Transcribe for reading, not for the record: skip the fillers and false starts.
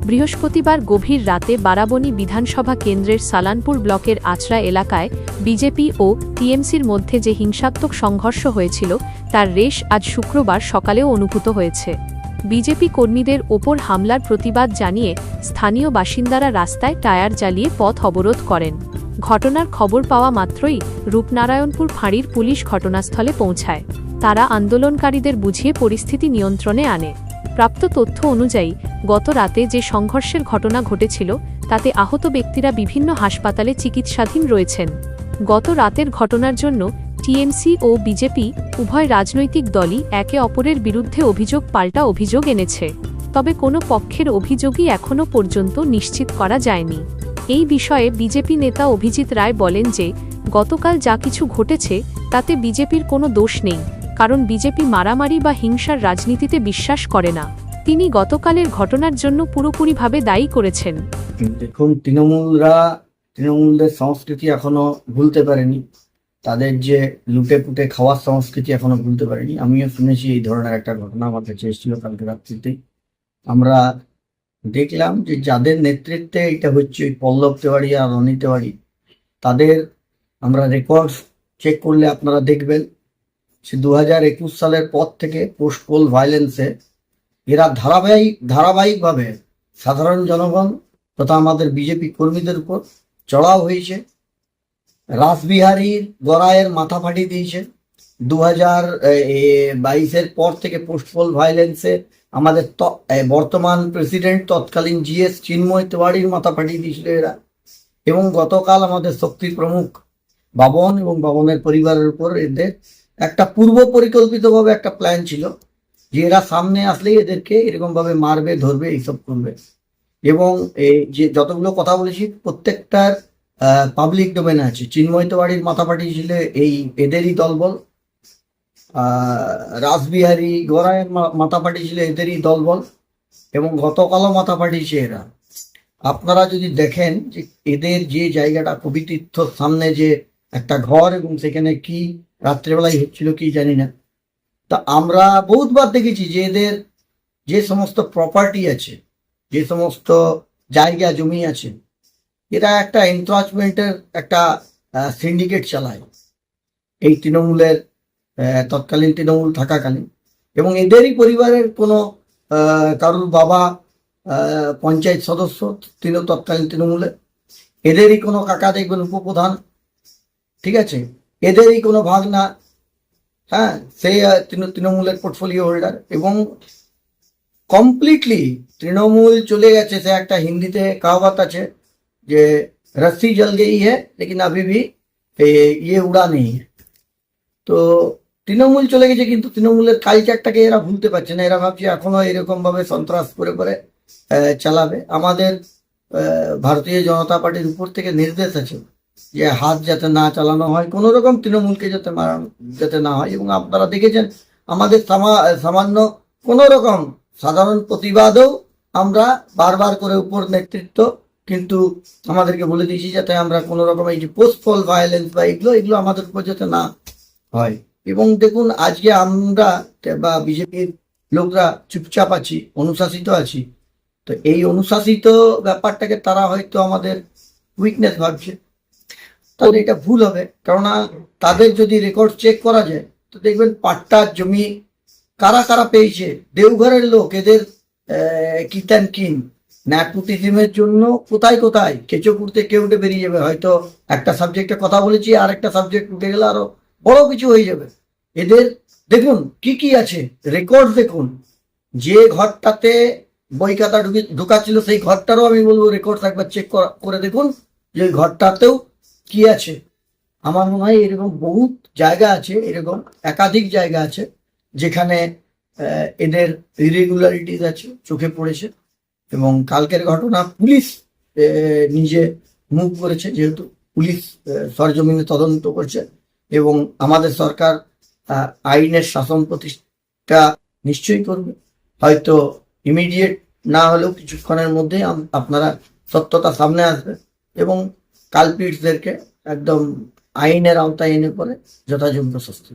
বৃহস্পতিবার গভীর রাতে বারাবণী বিধানসভা কেন্দ্রের সালানপুর ব্লকের আচরা এলাকায় বিজেপি ও টিএমসির মধ্যে যে হিংসাত্মক সংঘর্ষ হয়েছিল তার রেশ আজ শুক্রবার সকালেও অনুভূত হয়েছে। বিজেপি কর্মীদের ওপর হামলার প্রতিবাদ জানিয়ে স্থানীয় বাসিন্দারা রাস্তায় টায়ার জ্বালিয়ে পথ অবরোধ করেন। ঘটনার খবর পাওয়া মাত্রই রূপনারায়ণপুর ফাঁড়ির পুলিশ ঘটনাস্থলে পৌঁছায়। তারা আন্দোলনকারীদের বুঝিয়ে পরিস্থিতি নিয়ন্ত্রণে আনে। প্রাপ্ত তথ্য অনুযায়ী গত রাতে যে সংঘর্ষের ঘটনা ঘটেছিল তাতে আহত ব্যক্তিরা বিভিন্ন হাসপাতালে চিকিৎসাধীন রয়েছেন। গত রাতের ঘটনার জন্য টিএমসি ও বিজেপি উভয় রাজনৈতিক দলই একে অপরের বিরুদ্ধে অভিযোগ পাল্টা অভিযোগ এনেছে, তবে কোনো পক্ষের অভিযোগই এখনও পর্যন্ত নিশ্চিত করা যায়নি। এই বিষয়ে বিজেপি নেতা অভিজিৎ রায় বলেন যে গতকাল যা কিছু ঘটেছে তাতে বিজেপির কোনো দোষ নেই, কারণ বিজেপি মারামারি বা হিংসার রাজনীতিতে বিশ্বাস করে না। তিনি গতকালের ঘটনার জন্য পুরোপুরিভাবে দায়ী করেছেন। দেখুন, তৃণমূলদের সংস্কৃতি এখনো ভুলতে পারেনি, তাদের যে লুটে পুটে খাওয়ার সংস্কৃতি এখনো ভুলতে পারেনি। আমিও শুনেছি এই ধরনের একটা ঘটনা আমার কাছে এসেছিল কালকে রাত্রিতেই। আমরা দেখলাম যে যাদের নেতৃত্বে এটা হচ্ছে, ওই পল্লব তেওয়ারি আর রনি তেওয়ারি, তাদের আমরা রেকর্ড চেক করলে আপনারা দেখবেন সে 2021 সালের পর থেকে পোস্ট পোল ভায়োলেন্সে এরা ধারাবাহিকভাবে সাধারণ জনগণ তথা আমাদের বিজেপি কর্মীদের উপর চড়াও হয়েছে। রাসবিহারীর গড়াইয়ের মাথা ফাটিয়ে দিয়েছে। 2022-এর পর থেকে পোস্ট পোল ভায়োলেন্সে আমাদের বর্তমান প্রেসিডেন্ট তৎকালীন জিএস চিন্ময় তেওয়ারির মাথা ফাটিয়ে দিয়েছিল এরা। এবং গতকাল আমাদের শক্তির প্রমুখ বাবন এবং বাবনের পরিবারের উপর এদের একটা পূর্ব পরিকল্পিতভাবে একটা প্ল্যান ছিল যে এরা সামনে আসলেই এদেরকে এরকমভাবে মারবে, ধরবে, এইসব করবে। এবং এই যে যতগুলো কথা বলেছি প্রত্যেকটার পাবলিক ডোমেনে আছে। চিন্ময় তেওয়ারির মাথা ফাটিয়েছিল এদেরই দলবল, রাসবিহারী গড়াইয়ের মাথা ফাটিয়েছিল এদেরই দলবল, এবং গতকালও মাথা ফাটিয়েছে এরা। আপনারা যদি দেখেন যে এদের যে জায়গাটা কবিতীর্থর সামনে যে একটা ঘর, এবং সেখানে কি রাত্রেবেলায় হচ্ছিল কি জানি না, তা আমরা বহুতবার দেখেছি যে এদের যে সমস্ত প্রপার্টি আছে, যে সমস্ত জায়গা জমি আছে, এরা একটা এনক্রচমেন্টের একটা সিন্ডিকেট চালায় এই তৃণমূলের তৎকালীন তৃণমূল থাকাকালীন। এবং এদেরই পরিবারের কোনো কারুর বাবা পঞ্চায়েত সদস্য তৎকালীন তৃণমূলে, এদেরই কোনো কাকা দেখবেন উপপ্রধান, ঠিক আছে, এদেরই কোনো ভাগনা, হ্যাঁ, সেই তৃণমূলের পোর্টফোলিও হোল্ডার। এবং কমপ্লিটলি তৃণমূল চলে গেছে। সে একটা হিন্দিতে কাহাবত আছে যে রস্সি জল গই হ্যাঁ লেকিন আভি ভি ইয়ে উড়া নেই। তো তৃণমূল চলে গেছে, কিন্তু তৃণমূলের কালচারটাকে এরা ভুলতে পারছে না। এরা ভাবছে এখনো এরকম ভাবে সন্ত্রাস করে করে চালাবে। আমাদের ভারতীয় জনতা পার্টির উপর থেকে নির্দেশ আছে যে হাত যাতে না চালানো হয়, কোনো রকম তৃণমূলকে যাতে না হয়। এবং আপনারা দেখেছেন আমাদের সামান্য কোনো রকম সাধারণ প্রতিবাদও আমরা বারবার করে উপর নেতৃত্ব কিন্তু আমাদেরকে বলে দিয়েছি যাতে আমরা কোনো রকম এই যে পোস্ট পোল ভায়োলেন্স বা এগুলো আমাদের উপর যাতে না হয়। এবং দেখুন, আজকে আমরা বা বিজেপির লোকরা চুপচাপ আছি, অনুশাসিত আছি। তো এই অনুশাসিত ব্যাপারটাকে তারা হয়তো আমাদের উইকনেস ভাবছে, তাহলে এটা ভুল হবে। কেননা তাদের যদি রেকর্ড চেক করা যায় তো দেখবেন পাট্টার জমি কারা কারা পেয়েছে। দেওঘরের লোক এদের কিতান কিন ন্যাপোটিজমের জন্য কোথায় কোথায় কেঁচো পুড়তে কেউ উঠে বেরিয়ে যাবে। হয়তো একটা সাবজেক্টে কথা বলেছি, আর একটা সাবজেক্ট উঠে গেলে আরো বড় কিছু হয়ে যাবে। এদের দেখুন কি কি আছে, রেকর্ড দেখুন। যে ঘরটাতে বই খাতা ঢুকাচ্ছিল সেই ঘরটারও আমি বলবো রেকর্ড একবার চেক করে দেখুন যে ওই ঘরটাতেও কি আছে। আমার মনে হয় এরকম বহুত জায়গা আছে, এরকম একাধিক জায়গা আছে যেখানে এদের ইরেগুলারিটিস আছে, চোখে পড়েছে। এবং কালকের ঘটনা পুলিশ নিজে মুভ করেছে, যেহেতু পুলিশ সরজমিনে তদন্ত করছে এবং আমাদের সরকার আইনের শাসন প্রতিষ্ঠা নিশ্চয়ই করবে। হয়তো ইমিডিয়েট না হলেও কিছুক্ষণের মধ্যেই আপনারা সত্যতা সামনে আসবে এবং কালপিটসদেরকে একদম আইনের আওতায় এনে পরে যথাযোগ্য শাস্তি।